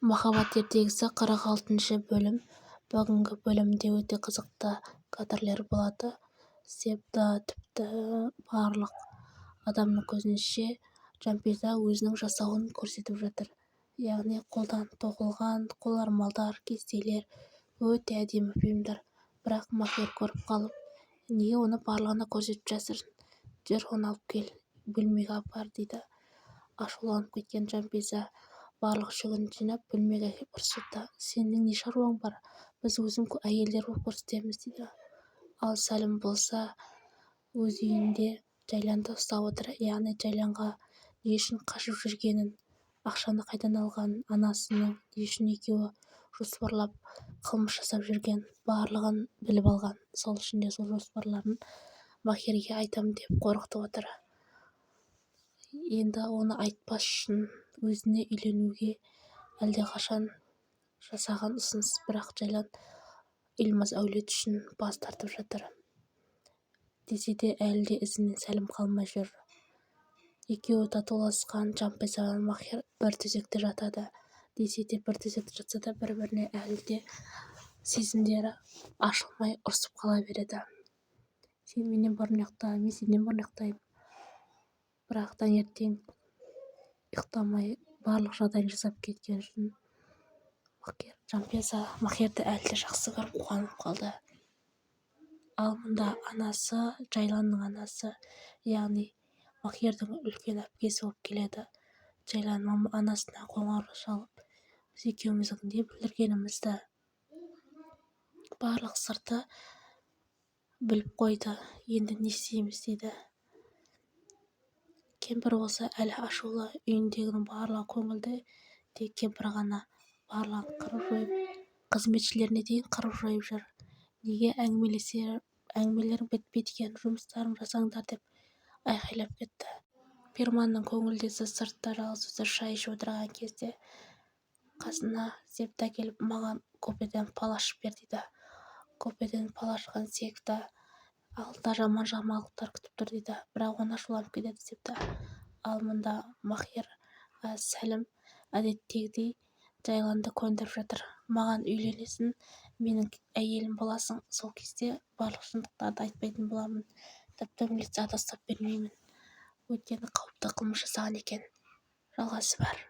Махаббат ертегісі 46 бөлім. Бүгінгі бөлімде өте қызықты кадрлер болады. Себебі тіпті барлық адамның көзінше Жанпиза өзінің жасауын көрсетіп жатыр. Яғни қолдан тоқылған қолармалдар, кестелер, өте әдемі бұйымдар. Бірақ Махир көріп қалып, неге оны барлығына көрсетіп жатырсың? Жүр, оны алып кел, бөлмеге апар дейді. Ашуланып кеткен Жанпиза барлық жүгін жинап бөлмеге әкеп ұрсыды. Сенің не шаруаң бар? Біз өзім әйелдер болып көрсетеміз дейді. Ал Сәлім болса өз үйінде Жайланды ұстап отыр. Яғни Жайланға не үшін қашып жүргенін, ақшаны қайдан алғанын, анасының не үшін екеуі жоспарлап қылмыс жасап жүрген барлығын біліп алған. Сол үшін де сол жоспарларын Махирге айтам деп қорқытып отыр. Енді оны айтпас үшін өзіне үйленуге әлдеқашан жасаған ұсыныс, бірақ Жайлан Илмаз әулет үшін бас тартып жатыр. Десе де әлі де ізінен Сәлім қалмай жүр. Екеуі татуласқан Жанпиза мен Махир бір төсекте жатады. Десе де бір төсекте жатса да бір-біріне әлі де сезімдері ашылмай ұрсып қала береді. Сен менен бұрын ұйықта, мен сенен бұрын ұйықтаймын. Бірақ таңертең ұйықтамай барлық жағдайын жасап кеткен үшін Жанпиза Махирді әлі де жақсы көріп қуанып қалды. Ал мұнда анасы, Жайланның анасы, яғни Махирдің үлкен әпкесі болып келеді. Жайлан анасына қоңырау шалып, біз екеуміздің не білдіргенімізді барлық сырты біліп қойды. Енді не істейміз дейді. Кемпір болса әлі ашулы, үйіндегінің барлығы көңілді, тек кемпір ғана барлығын қырып жойып, қызметшілеріне дейін қырып жойып жүр. Неге әңгімелерің бітпейді екен, жұмыстарын жасаңдар деп айқайлап кетті. Перманның көңілдесі сыртта жалғыз өзі шай ішіп отырған кезде қасына Септі келіп, маған купеден пал ашып бер дейді. Купеден пал ашқан Септі алда жаман жаңалықтар күтіп тұр дейді. Бірақ оны ашуланып кетеді Септі. Ал мұнда Махир, Сәлім әдеттегідей Жайланды көндіріп жатыр. Маған үйленесің, менің әйелім боласың. Сол кезде барлық шындықтарды айтпайтын боламын. Тіпті милицияға да ұстап бермеймін. Өйткені қауіпті қылмыс жасаған екен. Жалғасы бар.